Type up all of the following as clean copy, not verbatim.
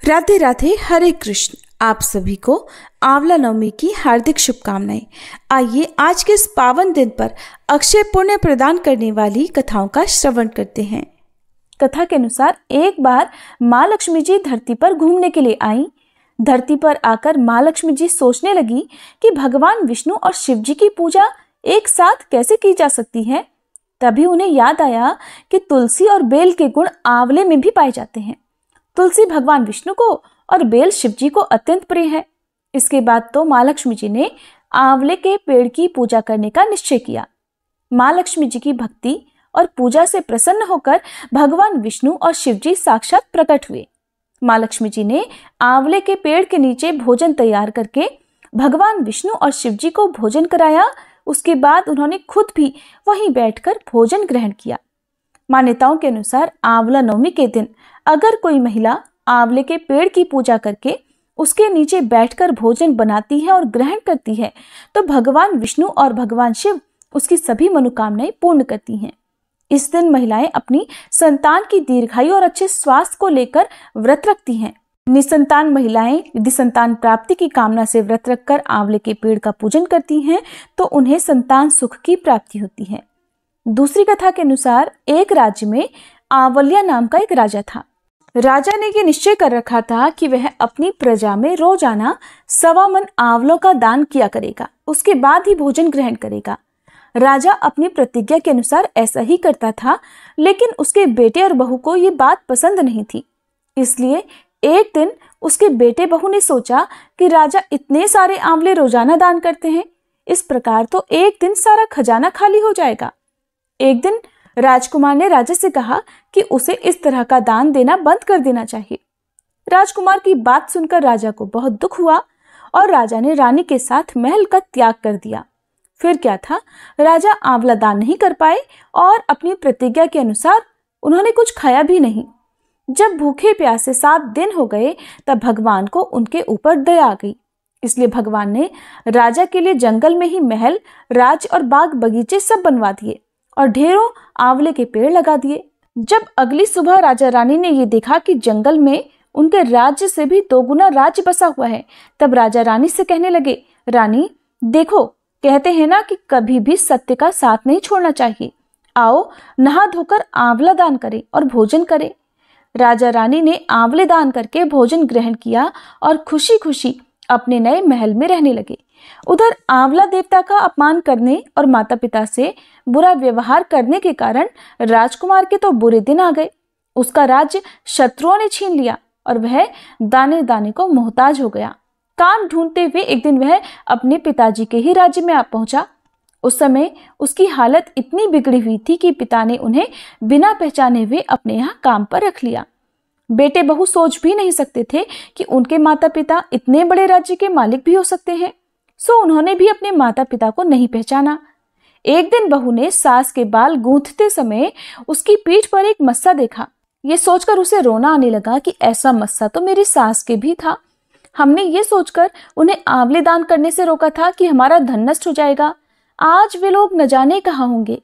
राधे राधे, हरे कृष्ण। आप सभी को आंवला नवमी की हार्दिक शुभकामनाएं। आइए आज के इस पावन दिन पर अक्षय पुण्य प्रदान करने वाली कथाओं का श्रवण करते हैं। कथा के अनुसार एक बार माँ लक्ष्मी जी धरती पर घूमने के लिए आई। धरती पर आकर माँ लक्ष्मी जी सोचने लगी कि भगवान विष्णु और शिव जी की पूजा एक साथ कैसे की जा सकती है। तभी उन्हें याद आया कि तुलसी और बेल के गुण आंवले में भी पाए जाते हैं। तुलसी भगवान विष्णु को और बेल शिव जी को अत्यंत प्रिय है। इसके बाद तो माँ लक्ष्मी जी ने आंवले के पेड़ की पूजा करने का निश्चय किया। माँ लक्ष्मी जी की भक्ति और पूजा से प्रसन्न होकर भगवान विष्णु और शिव जी साक्षात प्रकट हुए। माँ लक्ष्मी जी ने आंवले के पेड़ के नीचे भोजन तैयार करके भगवान विष्णु और शिव जी को भोजन कराया। उसके बाद उन्होंने खुद भी वहीं बैठकर भोजन ग्रहण किया। मान्यताओं के अनुसार आंवला नवमी के दिन अगर कोई महिला आंवले के पेड़ की पूजा करके उसके नीचे बैठकर भोजन बनाती है और ग्रहण करती है तो भगवान विष्णु और भगवान शिव उसकी सभी मनोकामनाएं पूर्ण करती हैं। इस दिन महिलाएं अपनी संतान की दीर्घायु और अच्छे स्वास्थ्य को लेकर व्रत रखती हैं। निसंतान महिलाएं यदि संतान प्राप्ति की कामना से व्रत रखकर आंवले के पेड़ का पूजन करती हैं तो उन्हें संतान सुख की प्राप्ति होती है। दूसरी कथा के अनुसार एक राज्य में आंवल्या नाम का एक राजा था। राजा ने ये निश्चय कर रखा था कि वह अपनी प्रजा में रोजाना 1.25 मन आंवलों का दान किया करेगा, उसके बाद ही भोजन ग्रहण करेगा। राजा अपनी प्रतिज्ञा के अनुसार ऐसा ही करता था, लेकिन उसके बेटे और बहू को ये बात पसंद नहीं थी। इसलिए एक दिन उसके बेटे बहू ने सोचा कि राजा इतने सारे आंवले रोजाना दान करते हैं, इस प्रकार तो एक दिन सारा खजाना खाली हो जाएगा। एक दिन राजकुमार ने राजा से कहा कि उसे इस तरह का दान देना बंद कर देना चाहिए। राजकुमार की बात सुनकर राजा को बहुत दुख हुआ और राजा ने रानी के साथ महल का त्याग कर दिया। फिर क्या था, राजा आंवला दान नहीं कर पाए और अपनी प्रतिज्ञा के अनुसार उन्होंने कुछ खाया भी नहीं। जब भूखे प्यासे 7 दिन हो गए तब भगवान को उनके ऊपर दया आ गई। इसलिए भगवान ने राजा के लिए जंगल में ही महल, राज और बाग बगीचे सब बनवा दिए और ढेरों आंवले के पेड़ लगा दिए। जब अगली सुबह राजा रानी ने ये देखा कि जंगल में उनके राज्य से भी 2 गुना राज्य बसा हुआ है, तब राजा रानी से कहने लगे, रानी देखो, कहते हैं ना कि कभी भी सत्य का साथ नहीं छोड़ना चाहिए। आओ नहा धोकर आंवला दान करें और भोजन करें। राजा रानी ने आंवले दान करके भोजन ग्रहण किया और खुशी खुशी अपने नए महल में रहने लगे। उधर आंवला देवता का अपमान करने और माता पिता से बुरा व्यवहार करने के कारण राजकुमार के तो बुरे दिन आ गए। उसका राज्य शत्रुओं ने छीन लिया और वह दाने दाने को मोहताज हो गया। काम ढूंढते हुए एक दिन वह अपने पिताजी के ही राज्य में आ पहुंचा। उस समय उसकी हालत इतनी बिगड़ी हुई थी कि पिता ने उन्हें बिना पहचाने हुए अपने यहाँ काम पर रख लिया। बेटे बहू सोच भी नहीं सकते थे कि उनके माता पिता इतने बड़े राज्य के मालिक भी हो सकते हैं, सो उन्होंने भी अपने माता पिता को नहीं पहचाना। एक दिन बहू ने सास के बाल गूंथते समय उसकी पीठ पर एक मस्सा देखा। ये सोचकर उसे रोना आने लगा कि ऐसा मस्सा तो मेरी सास के भी था। हमने ये सोचकर उन्हें आंवले दान करने से रोका था कि हमारा धन नष्ट हो जाएगा। आज वे लोग न जाने कहाँ होंगे।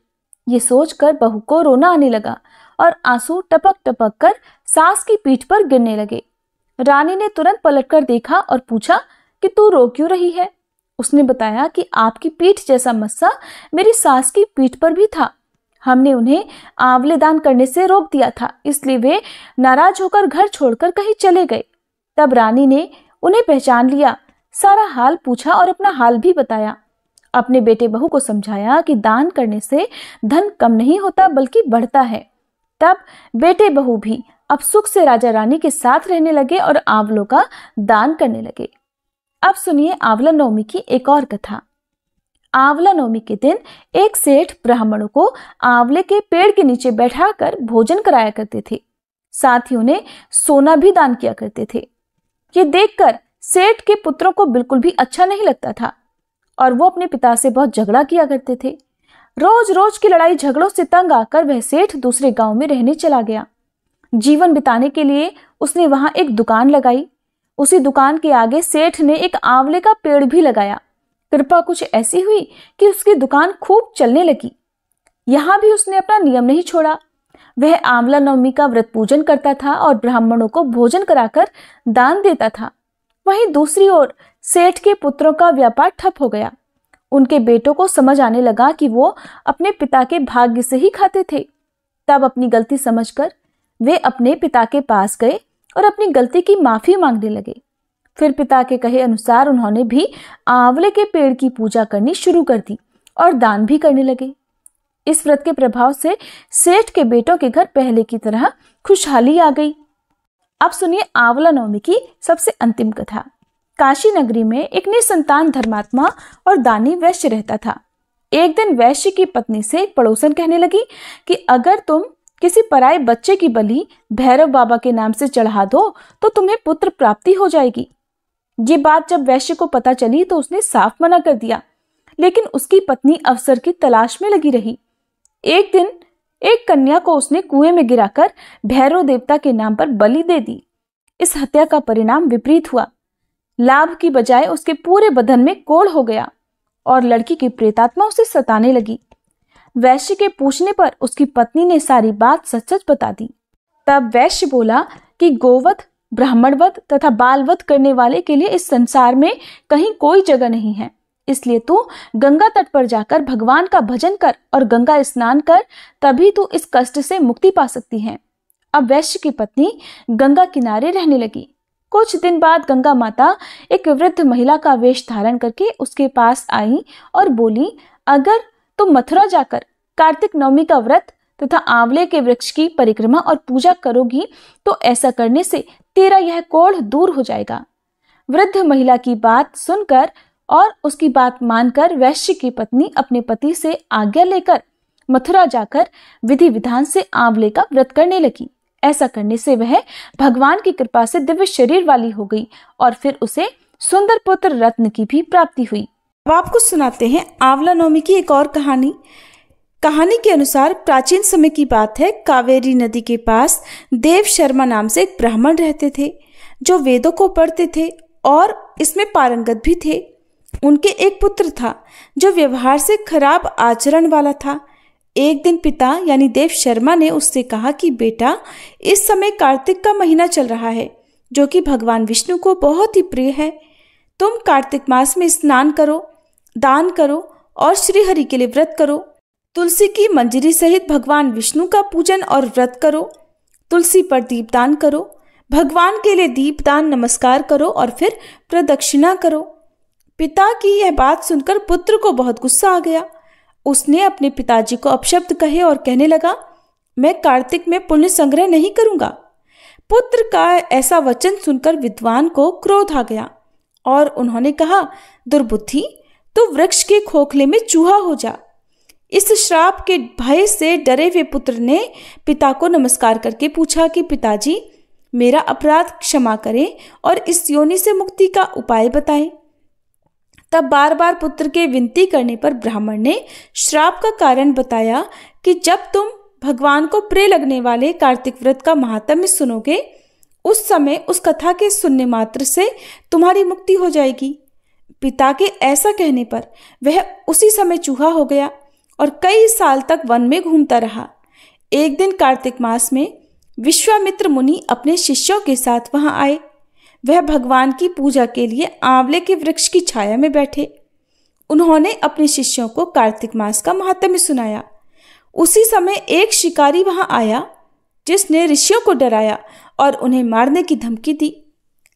ये सोचकर बहू को रोना आने लगा और आंसू टपक टपक कर सास की पीठ पर गिरने लगे। रानी ने तुरंत पलटकर देखा और पूछा कि तू रो क्यों रही है। उसने बताया कि आपकी पीठ जैसा मस्सा मेरी सास की पीठ पर भी था। हमने उन्हें आंवले दान करने से रोक दिया था, इसलिए वे नाराज होकर घर छोड़कर कहीं चले गए। तब रानी ने उन्हें पहचान लिया, सारा हाल पूछा और अपना हाल भी बताया। अपने बेटे बहू को समझाया कि दान करने से धन कम नहीं होता बल्कि बढ़ता है। तब बेटे बहू भी अब सुख से राजा रानी के साथ रहने लगे और आंवलों का दान करने लगे। अब सुनिए आंवला नवमी की एक और कथा। आंवला नवमी के दिन एक सेठ ब्राह्मणों को आंवले के पेड़ के नीचे बैठाकर भोजन कराया करते थे। साथ ही उन्हें सोना भी दान किया करते थे। ये देखकर सेठ के पुत्रों को बिल्कुल भी अच्छा नहीं लगता था और वो अपने पिता से बहुत झगड़ा किया करते थे। रोज रोज की लड़ाई झगड़ों से तंग आकर वह सेठ दूसरे गांव में रहने चला गया। जीवन बिताने के लिए उसने वहां एक दुकान लगाई। उसी दुकान के आगे सेठ ने एक आंवले का पेड़ भी लगाया। कृपा कुछ ऐसी हुई कि उसकी दुकान खूब चलने लगी। यहां भी उसने अपना नियम नहीं छोड़ा। वह आंवला नवमी का व्रत पूजन करता था और ब्राह्मणों को भोजन कराकर दान देता था। वहीं दूसरी ओर सेठ के पुत्रों का व्यापार ठप हो गया। उनके बेटों को समझ आने लगा कि वो अपने पिता के भाग्य से ही खाते थे। तब अपनी गलती समझकर वे अपने पिता के पास गए और अपनी गलती की माफी मांगने लगे। फिर पिता के कहे अनुसार उन्होंने भी आंवले के पेड़ की पूजा करनी शुरू कर दी और दान भी करने लगे। इस व्रत के प्रभाव से सेठ के बेटों के घर पहले की तरह खुशहाली आ गई। अब सुनिए आंवला नवमी की सबसे अंतिम कथा। काशी नगरी में एक निसंतान धर्मात्मा और दानी वैश्य रहता था। एक दिन वैश्य की पत्नी से एक पड़ोसन कहने लगी कि अगर तुम किसी पराये बच्चे की बलि भैरव बाबा के नाम से चढ़ा दो तो तुम्हें पुत्र प्राप्ति हो जाएगी। ये बात जब वैश्य को पता चली तो उसने साफ मना कर दिया, लेकिन उसकी पत्नी अवसर की तलाश में लगी रही। एक दिन एक कन्या को उसने कुएं में गिराकर भैरव देवता के नाम पर बलि दे दी। इस हत्या का परिणाम विपरीत हुआ। लाभ की बजाय उसके पूरे बदन में कोढ़ हो गया और लड़की की प्रेतात्मा उसे सताने लगी। वैश्य के पूछने पर उसकी पत्नी ने सारी बात सच सच बता दी। तब वैश्य बोला कि गोवध, ब्राह्मणवध तथा बालवध करने वाले के लिए इस संसार में कहीं कोई जगह नहीं है। इसलिए तू गंगा तट पर जाकर भगवान का भजन कर और गंगा स्नान कर, तभी तू इस कष्ट से मुक्ति पा सकती है। अब वैश्य की पत्नी गंगा किनारे रहने लगी। कुछ दिन बाद गंगा माता एक वृद्ध महिला का वेश धारण करके उसके पास आई और बोली, अगर तुम मथुरा जाकर कार्तिक नवमी का व्रत तथा आंवले के वृक्ष की परिक्रमा और पूजा करोगी तो ऐसा करने से तेरा यह कोढ़ दूर हो जाएगा। वृद्ध महिला की बात सुनकर और उसकी बात मानकर वैश्य की पत्नी अपने पति से आज्ञा लेकर मथुरा जाकर विधि विधान से आंवले का व्रत करने लगी। ऐसा करने से वह भगवान की कृपा से दिव्य शरीर वाली हो गई और फिर उसे सुंदर पुत्र रत्न की भी प्राप्ति हुई। अब आपको सुनाते हैं आंवला नवमी की एक और कहानी। कहानी के अनुसार प्राचीन समय की बात है। कावेरी नदी के पास देव शर्मा नाम से एक ब्राह्मण रहते थे जो वेदों को पढ़ते थे और इसमें पारंगत भी थे। उनके एक पुत्र था जो व्यवहार से खराब आचरण वाला था। एक दिन पिता यानी देव शर्मा ने उससे कहा कि बेटा, इस समय कार्तिक का महीना चल रहा है जो कि भगवान विष्णु को बहुत ही प्रिय है। तुम कार्तिक मास में स्नान करो, दान करो और श्री हरि के लिए व्रत करो। तुलसी की मंजरी सहित भगवान विष्णु का पूजन और व्रत करो। तुलसी पर दीपदान करो, भगवान के लिए दीपदान नमस्कार करो और फिर प्रदक्षिणा करो। पिता की यह बात सुनकर पुत्र को बहुत गुस्सा आ गया। उसने अपने पिताजी को अपशब्द कहे और कहने लगा, मैं कार्तिक में पुण्य संग्रह नहीं करूंगा। पुत्र का ऐसा वचन सुनकर विद्वान को क्रोध आ गया और उन्होंने कहा, दुर्बुद्धि, तू वृक्ष के खोखले में चूहा हो जा। इस श्राप के भय से डरे हुए पुत्र ने पिता को नमस्कार करके पूछा कि पिताजी, मेरा अपराध क्षमा करें और इस योनि से मुक्ति का उपाय बताएं। तब बार बार पुत्र के विनती करने पर ब्राह्मण ने श्राप का कारण बताया कि जब तुम भगवान को प्रिय लगने वाले कार्तिक व्रत का महात्म्य सुनोगे, उस समय उस कथा के सुनने मात्र से तुम्हारी मुक्ति हो जाएगी। पिता के ऐसा कहने पर वह उसी समय चूहा हो गया और कई साल तक वन में घूमता रहा। एक दिन कार्तिक मास में विश्वामित्र मुनि अपने शिष्यों के साथ वहां आए। वह भगवान की पूजा के लिए आंवले के वृक्ष की छाया में बैठे। उन्होंने अपने शिष्यों को कार्तिक मास का महात्म्य सुनाया। उसी समय एक शिकारी वहां आया जिसने ऋषियों को डराया और उन्हें मारने की धमकी दी।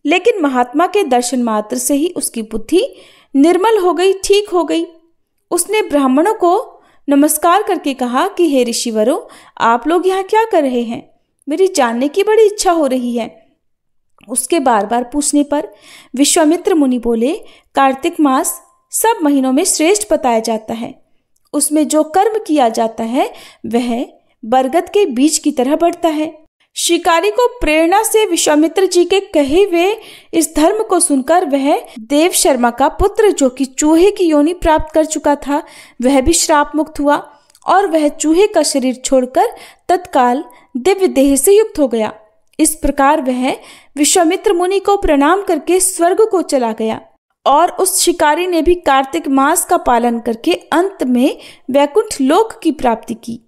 लेकिन महात्मा के दर्शन मात्र से ही उसकी बुद्धि निर्मल हो गई, ठीक हो गई। उसने ब्राह्मणों को नमस्कार करके कहा कि हे ऋषिवरों, आप लोग यहाँ क्या कर रहे हैं? मेरी जानने की बड़ी इच्छा हो रही है। उसके बार बार पूछने पर विश्वामित्र मुनि बोले, कार्तिक मास सब महीनों में श्रेष्ठ बताया जाता है। उसमें जो कर्म किया जाता है वह बरगद के बीज की तरह बढ़ता है। शिकारी को प्रेरणा से विश्वामित्र जी के कहे हुए इस धर्म को सुनकर वह देव शर्मा का पुत्र, जो कि चूहे की योनि प्राप्त कर चुका था, वह भी श्राप मुक्त हुआ और वह चूहे का शरीर छोड़कर तत्काल दिव्य देह से युक्त हो गया। इस प्रकार वह विश्वामित्र मुनि को प्रणाम करके स्वर्ग को चला गया और उस शिकारी ने भी कार्तिक मास का पालन करके अंत में वैकुंठ लोक की प्राप्ति की।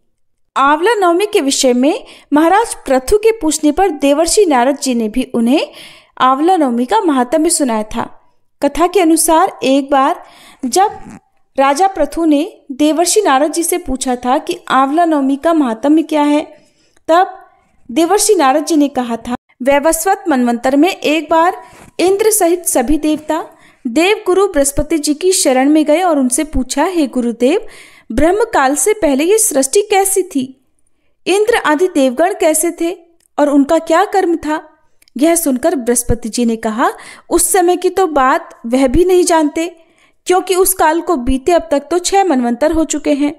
आंवला नवमी के विषय में महाराज पृथु के पूछने पर देवर्षि नारद जी ने भी उन्हें आंवला नवमी का महात्म्य सुनाया था। कथा के अनुसार एक बार जब राजा पृथु ने देवर्षि नारद जी से पूछा था कि आंवला नवमी का महात्म्य क्या है, तब देवर्षि नारद जी ने कहा था, वैवस्वत मनवंतर में एक बार इंद्र सहित सभी देवता देव गुरु बृहस्पति जी की शरण में गए और उनसे पूछा, हे गुरुदेव, ब्रह्म काल से पहले ये सृष्टि कैसी थी? इंद्र आदि देवगण कैसे थे और उनका क्या कर्म था? यह सुनकर बृहस्पति जी ने कहा, उस समय की तो बात वह भी नहीं जानते, क्योंकि उस काल को बीते अब तक तो 6 मनवंतर हो चुके हैं।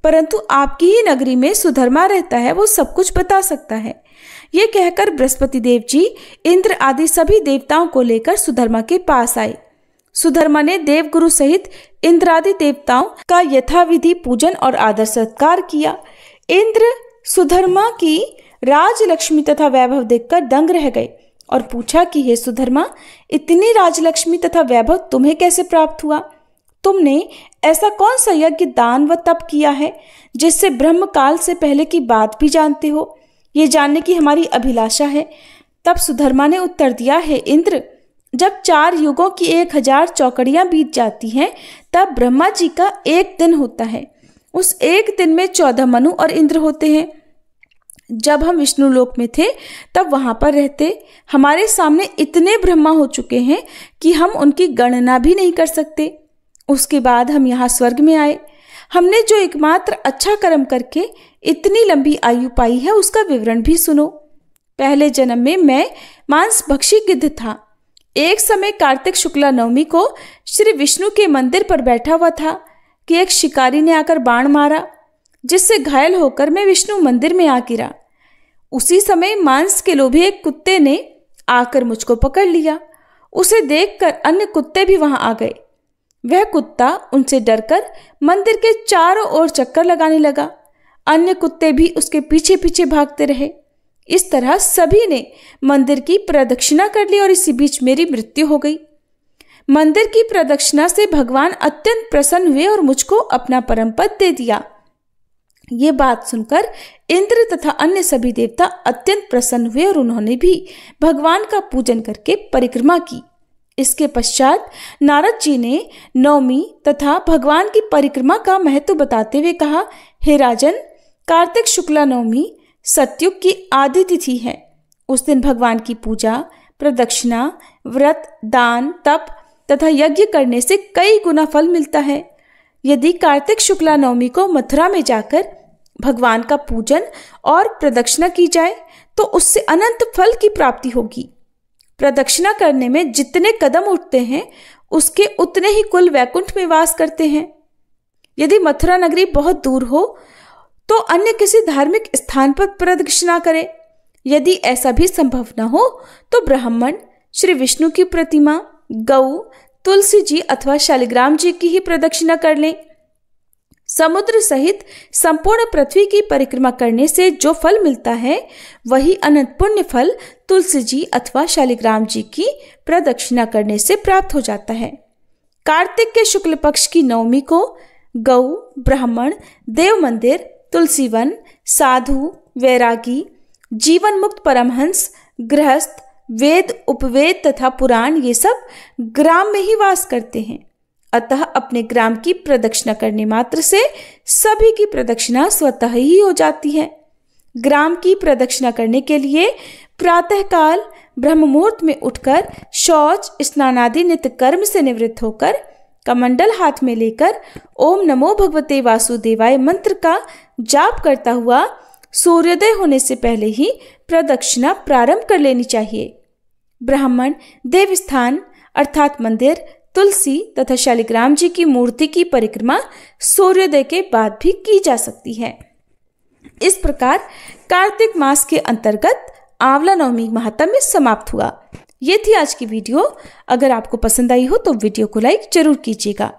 परंतु आपकी ही नगरी में सुधर्मा रहता है, वो सब कुछ बता सकता है। ये कहकर बृहस्पति देव जी इंद्र आदि सभी देवताओं को लेकर सुधर्मा के पास आए। सुधर्मा ने देवगुरु सहित इंद्रादि देवताओं का यथाविधि पूजन और आदर सत्कार किया। इंद्र सुधर्मा की राजलक्ष्मी तथा वैभव देखकर दंग रह गए और पूछा कि हे सुधर्मा, इतनी राजलक्ष्मी तथा वैभव तुम्हें कैसे प्राप्त हुआ? तुमने ऐसा कौन सा यज्ञ, दान व तप किया है जिससे ब्रह्म काल से पहले की बात भी जानते हो? ये जानने की हमारी अभिलाषा है। तब सुधर्मा ने उत्तर दिया, हे इंद्र, जब 4 युगों की 1000 चौकड़ियां बीत जाती हैं, तब ब्रह्मा जी का एक दिन होता है। उस एक दिन में 14 मनु और इंद्र होते हैं। जब हम विष्णु लोक में थे तब वहां पर रहते हमारे सामने इतने ब्रह्मा हो चुके हैं कि हम उनकी गणना भी नहीं कर सकते। उसके बाद हम यहाँ स्वर्ग में आए। हमने जो एकमात्र अच्छा कर्म करके इतनी लंबी आयु पाई है उसका विवरण भी सुनो। पहले जन्म में मैं मांसभक्षी गिद्ध था। एक समय कार्तिक शुक्ला नवमी को श्री विष्णु के मंदिर पर बैठा हुआ था कि एक शिकारी ने आकर बाण मारा, जिससे घायल होकर मैं विष्णु मंदिर में आ गिरा। उसी समय मांस के लोभी एक कुत्ते ने आकर मुझको पकड़ लिया। उसे देखकर अन्य कुत्ते भी वहां आ गए। वह कुत्ता उनसे डरकर मंदिर के चारों ओर चक्कर लगाने लगा। अन्य कुत्ते भी उसके पीछे पीछे भागते रहे। इस तरह सभी ने मंदिर की प्रदक्षिणा कर ली और इसी बीच मेरी मृत्यु हो गई। मंदिर की प्रदक्षिणा से भगवान अत्यंत प्रसन्न हुए और मुझको अपना परम पद दे दिया। ये बात सुनकर इंद्र तथा अन्य सभी देवता अत्यंत प्रसन्न हुए और उन्होंने भी भगवान का पूजन करके परिक्रमा की। इसके पश्चात नारद जी ने नवमी तथा भगवान की परिक्रमा का महत्व बताते हुए कहा, हे राजन, कार्तिक शुक्ला नवमी सतयुग की आदि तिथि है। उस दिन भगवान की पूजा, प्रदक्षिणा, व्रत, दान, तप तथा यज्ञ करने से कई गुना फल मिलता है। यदि कार्तिक शुक्ला नवमी को मथुरा में जाकर भगवान का पूजन और प्रदक्षिणा की जाए तो उससे अनंत फल की प्राप्ति होगी। प्रदक्षिणा करने में जितने कदम उठते हैं उसके उतने ही कुल वैकुंठ में वास करते हैं। यदि मथुरा नगरी बहुत दूर हो तो अन्य किसी धार्मिक स्थान पर प्रदक्षिणा करें। यदि ऐसा भी संभव न हो तो ब्राह्मण श्री विष्णु की प्रतिमा, गौ, तुलसी जी अथवा शालिग्राम जी की ही प्रदक्षिणा कर लें। समुद्र सहित संपूर्ण पृथ्वी की परिक्रमा करने से जो फल मिलता है वही अनंत पुण्य फल तुलसी जी अथवा शालिग्राम जी की प्रदक्षिणा करने से प्राप्त हो जाता है। कार्तिक के शुक्ल पक्ष की नवमी को गौ, ब्राह्मण, देव मंदिर, तुलसी वन, साधु, वैरागी, जीवन मुक्त परमहंस, गृहस्थ, वेद, उपवेद तथा पुराण ये सब ग्राम में ही वास करते हैं। अतः अपने ग्राम की प्रदक्षिणा करने मात्र से सभी की प्रदक्षिणा स्वतः ही हो जाती है। ग्राम की प्रदक्षिणा करने के लिए प्रातःकाल ब्रह्म मुहूर्त में उठकर शौच, स्नानादि नित्य कर्म से निवृत्त होकर कमंडल हाथ में लेकर ओम नमो भगवते वासुदेवाय मंत्र का जाप करता हुआ सूर्योदय होने से पहले ही प्रदक्षिणा प्रारंभ कर लेनी चाहिए। ब्राह्मण, देवस्थान अर्थात मंदिर, तुलसी तथा शालिग्राम जी की मूर्ति की परिक्रमा सूर्योदय के बाद भी की जा सकती है। इस प्रकार कार्तिक मास के अंतर्गत आंवला नवमी महात्म्य समाप्त हुआ। ये थी आज की वीडियो। अगर आपको पसंद आई हो तो वीडियो को लाइक जरूर कीजिएगा।